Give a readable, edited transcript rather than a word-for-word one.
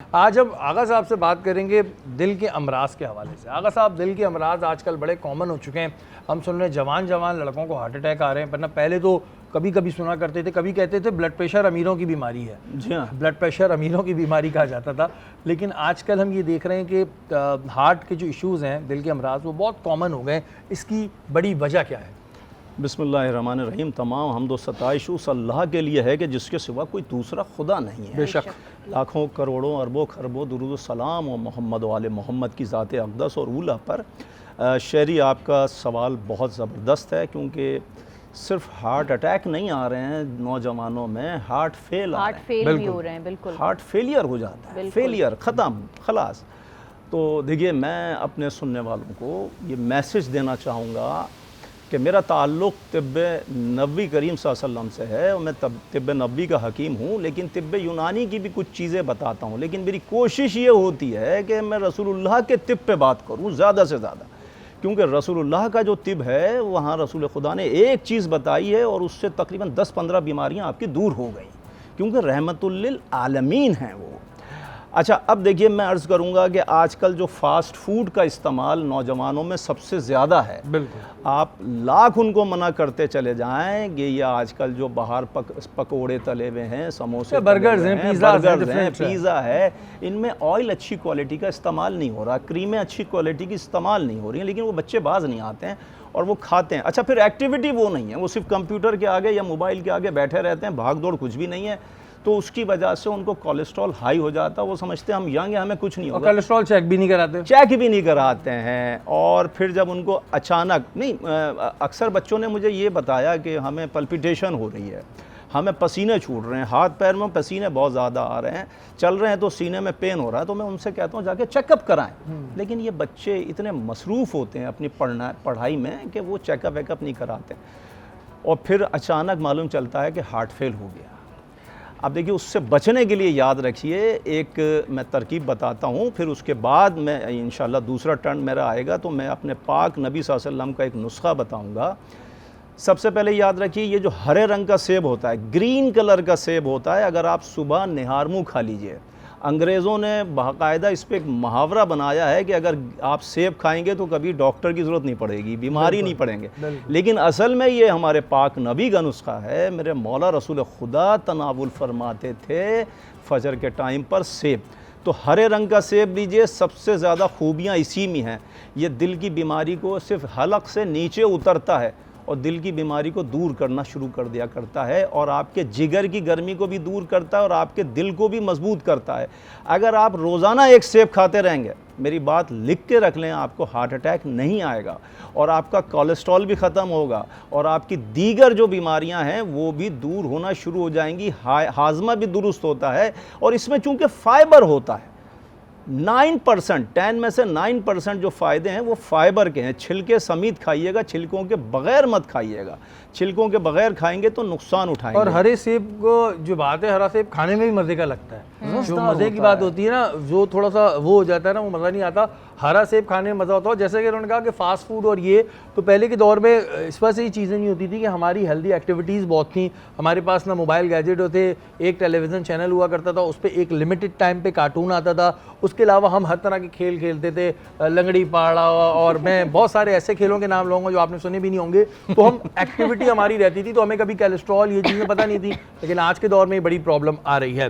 आज हम आगा साहब से बात करेंगे दिल के अमराज के हवाले से। आगा साहब, दिल के अमराज आजकल बड़े कॉमन हो चुके हैं। हम सुन रहे हैं जवान जवान लड़कों को हार्ट अटैक आ रहे हैं, वरना पहले तो कभी कभी सुना करते थे, कभी कहते थे ब्लड प्रेशर अमीरों की बीमारी है। जी हाँ, ब्लड प्रेशर अमीरों की बीमारी कहा जाता था, लेकिन आजकल हम ये देख रहे हैं कि हार्ट के जो इश्यूज़ हैं, दिल के अमराज, वो बहुत कॉमन हो गए। इसकी बड़ी वजह क्या है? बिस्मिल्लाहिर्रहमानिर्रहीम। तमाम हम्दो सताइश उस अल्लाह के लिए है कि जिसके सिवा कोई दूसरा खुदा नहीं है। बेशक। लाखों करोड़ों अरबों खरबों दुरूद सलाम और मोहम्मद वाले मोहम्मद की ज़ात अक़दस और ऊला पर। शेरी, आपका सवाल बहुत ज़बरदस्त है, क्योंकि सिर्फ हार्ट अटैक नहीं आ रहे हैं नौजवानों में, हार्ट फेल भी हो रहे हैं। बिल्कुल, हार्ट फेलियर हो जाता है, फेलियर ख़त्म, खलास। तो देखिए, मैं अपने सुनने वालों को ये मैसेज देना चाहूँगा कि मेरा ताल्लुक़ तिब्बे नबी करीम सल्लल्लाहु अलैहि वसल्लम से है और मैं तिब्बे नबी का हकीम हूँ, लेकिन तिब्बे यूनानी की भी कुछ चीज़ें बताता हूँ। लेकिन मेरी कोशिश ये होती है कि मैं रसूलुल्लाह के तिब पे बात करूँ ज़्यादा से ज़्यादा, क्योंकि रसूलुल्लाह का जो तिब है वहाँ रसूल खुदा ने एक चीज़ बताई है और उससे तकरीबन 10-15 बीमारियाँ आपकी दूर हो गई, क्योंकि रहमतुल लिल आलमीन हैं वो। अच्छा, अब देखिए, मैं अर्ज़ करूंगा कि आजकल जो फास्ट फूड का इस्तेमाल नौजवानों में सबसे ज़्यादा है। बिल्कुल। आप लाख उनको मना करते चले जाएं कि ये आजकल जो बाहर पकोड़े तले हुए हैं, समोसे, बर्गर्स हैं, पिज़्ज़ा है, इनमें ऑयल अच्छी क्वालिटी का इस्तेमाल नहीं हो रहा, क्रीमें अच्छी क्वालिटी की इस्तेमाल नहीं हो रही हैं, लेकिन वो बच्चे बाज नहीं आते हैं और वो खाते हैं। अच्छा, फिर एक्टिविटी वो नहीं है, वो सिर्फ कंप्यूटर के आगे या मोबाइल के आगे बैठे रहते हैं, भाग दौड़ कुछ भी नहीं है। तो उसकी वजह से उनको कोलेस्ट्रॉल हाई हो जाता है। वो समझते हैं हम यंग हैं, हमें कुछ नहीं होगा। कोलेस्ट्रॉल चेक भी नहीं कराते, हैं। और फिर जब उनको अचानक नहीं, अक्सर बच्चों ने मुझे ये बताया कि हमें पल्पिटेशन हो रही है, हमें पसीने छूट रहे हैं, हाथ पैर में पसीने बहुत ज़्यादा आ रहे हैं, चल रहे हैं तो सीने में पेन हो रहा है। तो मैं उनसे कहता हूँ जाके चेकअप कराएं। लेकिन ये बच्चे इतने मसरूफ़ होते हैं अपनी पढ़ाई में कि वो चेकअप वेकअप नहीं कराते, और फिर अचानक मालूम चलता है कि हार्ट फेल हो गया। अब देखिए, उससे बचने के लिए याद रखिए, एक मैं तरकीब बताता हूँ, फिर उसके बाद मैं इंशाल्लाह दूसरा टर्न मेरा आएगा तो मैं अपने पाक नबी सल्लल्लाहु अलैहि वसल्लम का एक नुस्खा बताऊँगा। सबसे पहले याद रखिए, ये जो हरे रंग का सेब होता है, ग्रीन कलर का सेब होता है, अगर आप सुबह निहार मुँह खा लीजिए। अंग्रेज़ों ने बाकायदा इस पर एक मुहावरा बनाया है कि अगर आप सेब खाएंगे तो कभी डॉक्टर की ज़रूरत नहीं पड़ेगी, बीमारी नहीं पड़ेंगे। लेकिन असल में ये हमारे पाक नबी का नुस्खा है। मेरे मौला रसूल खुदा तनावुल फरमाते थे फजर के टाइम पर सेब। तो हरे रंग का सेब लीजिए, सबसे ज़्यादा खूबियाँ इसी में हैं। ये दिल की बीमारी को सिर्फ हलक से नीचे उतरता है और दिल की बीमारी को दूर करना शुरू कर दिया करता है, और आपके जिगर की गर्मी को भी दूर करता है और आपके दिल को भी मजबूत करता है। अगर आप रोज़ाना एक सेब खाते रहेंगे, मेरी बात लिख के रख लें, आपको हार्ट अटैक नहीं आएगा और आपका कोलेस्ट्रॉल भी ख़त्म होगा और आपकी दीगर जो बीमारियां हैं वो भी दूर होना शुरू हो जाएंगी। हाजमा भी दुरुस्त होता है, और इसमें चूँकि फ़ाइबर होता है, 9%, 10 में से 9% जो फ़ायदे हैं वो फाइबर के हैं। छिलके समेत खाइएगा, छिलकों के बग़ैर मत खाइएगा। छिलकों के बग़ैर खाएंगे तो नुकसान उठाएंगे। और हरे सेब को जो बात है, हरा सेब खाने में भी मज़े का लगता है। जो मज़े की बात होती है ना, जो थोड़ा सा वो हो जाता है ना, वो मज़ा नहीं आता। हरा सेब खाने में मज़ा होता है। जैसे कि उन्होंने कहा कि फ़ास्ट फूड और ये तो पहले के दौर में इस वजह से ये चीज़ें नहीं होती थी कि हमारी हेल्दी एक्टिविटीज़ बहुत थी, हमारे पास ना मोबाइल गैजेट होते, एक टेलीविज़न चैनल हुआ करता था, उस पर एक लिमिटेड टाइम पे कार्टून आता था। उसके अलावा हम हर तरह के खेल खेलते थे, लंगड़ी पाड़ा, और मैं बहुत सारे ऐसे खेलों के नाम लूँगा जो आपने सुने भी नहीं होंगे। तो हम एक्टिविटी हमारी रहती थी, तो हमें कभी कोलेस्ट्रॉल ये चीज़ें पता नहीं थी। लेकिन आज के दौर में बड़ी प्रॉब्लम आ रही है।